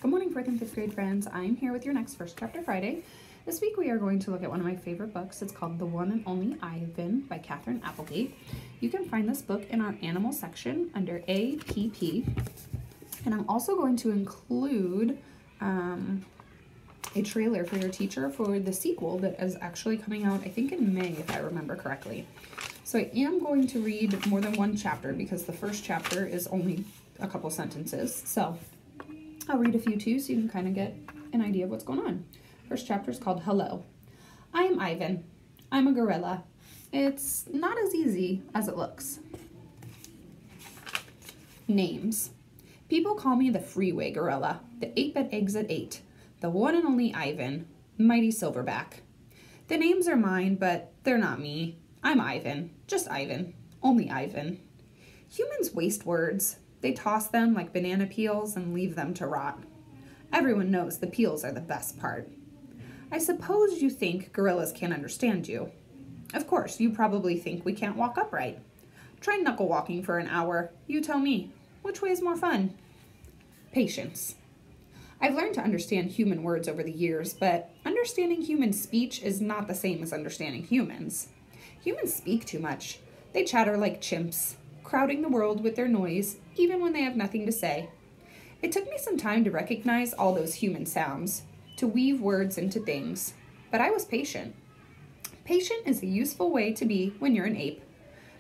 Good morning, 4th and 5th grade friends. I'm here with your next First Chapter Friday. This week we are going to look at one of my favorite books. It's called The One and Only Ivan by Katherine Applegate. You can find this book in our animal section under APP. And I'm also going to include a trailer for your teacher for the sequel that is actually coming out, I think in May, if I remember correctly. So I am going to read more than one chapter because the first chapter is only a couple sentences. So I'll read a few too so you can kind of get an idea of what's going on. First chapter is called Hello. I am Ivan. I'm a gorilla. It's not as easy as it looks. Names. People call me the freeway gorilla, the ape at exit 8, the one and only Ivan, mighty silverback. The names are mine, but they're not me. I'm Ivan, just Ivan, only Ivan. Humans waste words. They toss them like banana peels and leave them to rot. Everyone knows the peels are the best part. I suppose you think gorillas can't understand you. Of course, you probably think we can't walk upright. Try knuckle walking for an hour. You tell me, which way is more fun? Patience. I've learned to understand human words over the years, but understanding human speech is not the same as understanding humans. Humans speak too much. They chatter like chimps, crowding the world with their noise, even when they have nothing to say. It took me some time to recognize all those human sounds, to weave words into things, but I was patient. Patient is a useful way to be when you're an ape.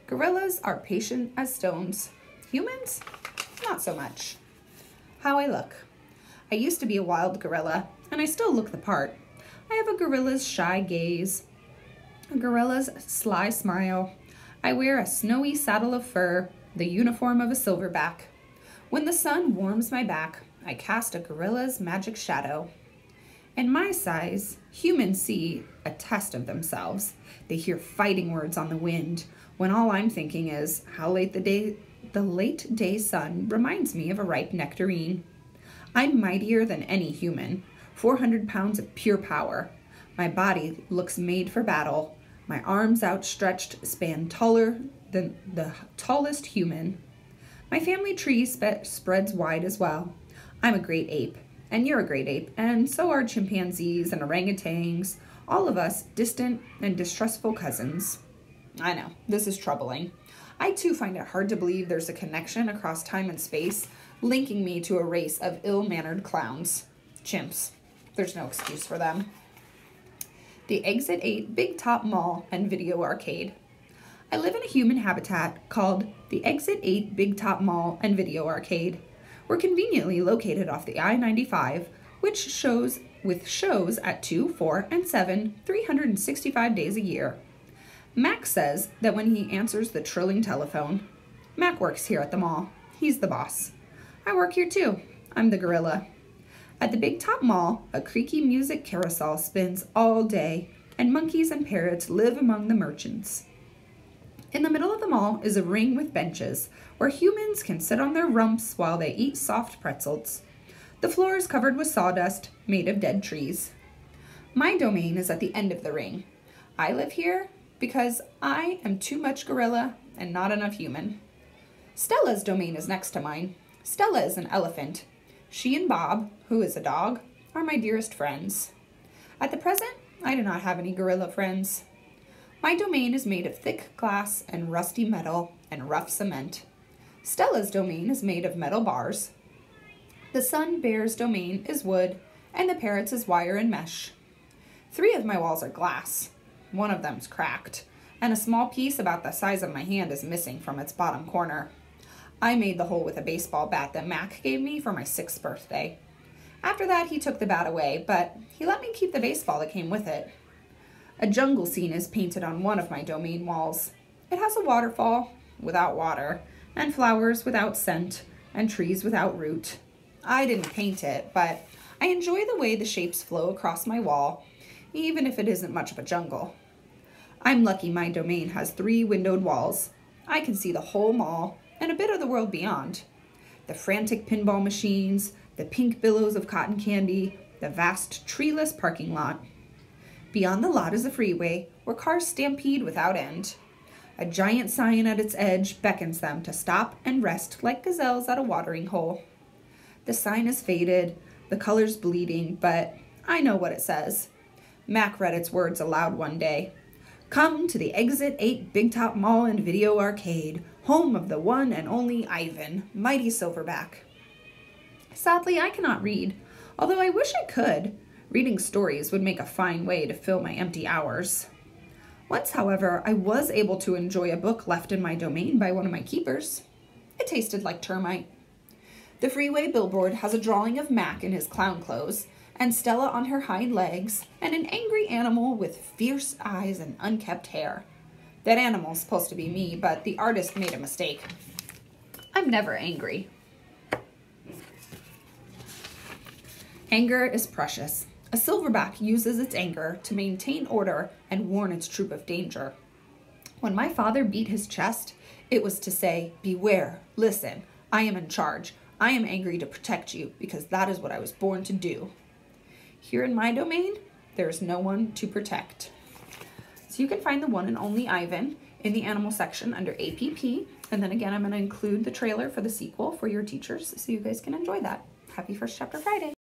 Gorillas are patient as stones. Humans? Not so much. How I look. I used to be a wild gorilla, and I still look the part. I have a gorilla's shy gaze, a gorilla's sly smile. I wear a snowy saddle of fur, the uniform of a silverback. When the sun warms my back, I cast a gorilla's magic shadow. In my size, humans see a test of themselves. They hear fighting words on the wind, when all I'm thinking is how late the late day sun reminds me of a ripe nectarine. I'm mightier than any human, 400 pounds of pure power. My body looks made for battle. My arms outstretched span taller than the tallest human. My family tree spreads wide as well. I'm a great ape, and you're a great ape, and so are chimpanzees and orangutans, all of us distant and distrustful cousins. I know, this is troubling. I too find it hard to believe there's a connection across time and space linking me to a race of ill-mannered clowns. Chimps. There's no excuse for them. The Exit 8 Big Top Mall and Video Arcade. I live in a human habitat called the Exit 8 Big Top Mall and Video Arcade. We're conveniently located off the I-95, which shows at 2, 4, and 7, 365 days a year. Mac says that when he answers the trilling telephone, Mac works here at the mall. He's the boss. I work here too. I'm the gorilla. At the Big Top Mall, a creaky music carousel spins all day, and monkeys and parrots live among the merchants. In the middle of the mall is a ring with benches, where humans can sit on their rumps while they eat soft pretzels. The floor is covered with sawdust made of dead trees. My domain is at the end of the ring. I live here because I am too much gorilla and not enough human. Stella's domain is next to mine. Stella is an elephant. She and Bob, who is a dog, are my dearest friends. At the present, I do not have any gorilla friends. My domain is made of thick glass and rusty metal and rough cement. Stella's domain is made of metal bars. The sun bear's domain is wood, and the parrot's is wire and mesh. 3 of my walls are glass. One of them's cracked, and a small piece about the size of my hand is missing from its bottom corner. I made the hole with a baseball bat that Mac gave me for my 6th birthday. After that, he took the bat away, but he let me keep the baseball that came with it. A jungle scene is painted on one of my domain walls. It has a waterfall without water, and flowers without scent, and trees without root. I didn't paint it, but I enjoy the way the shapes flow across my wall, even if it isn't much of a jungle. I'm lucky my domain has 3 windowed walls. I can see the whole mall and a bit of the world beyond. The frantic pinball machines, the pink billows of cotton candy, the vast treeless parking lot. Beyond the lot is a freeway where cars stampede without end. A giant sign at its edge beckons them to stop and rest like gazelles at a watering hole. The sign is faded, The color's bleeding, but I know what it says. Mac read its words aloud one day. Come to the Exit 8 Big Top Mall and Video Arcade, home of the one and only Ivan, mighty Silverback. Sadly, I cannot read, although I wish I could. Reading stories would make a fine way to fill my empty hours. Once, however, I was able to enjoy a book left in my domain by one of my keepers. It tasted like termite. The freeway billboard has a drawing of Mac in his clown clothes, and Stella on her hind legs, and an angry animal with fierce eyes and unkempt hair. That animal's supposed to be me, but the artist made a mistake. I'm never angry. Anger is precious. A silverback uses its anger to maintain order and warn its troop of danger. When my father beat his chest, it was to say, beware, listen, I am in charge. I am angry to protect you because that is what I was born to do. Here in my domain, there is no one to protect. So you can find the one and only Ivan in the animal section under APP. And then again, I'm going to include the trailer for the sequel for your teachers so you guys can enjoy that. Happy First Chapter Friday.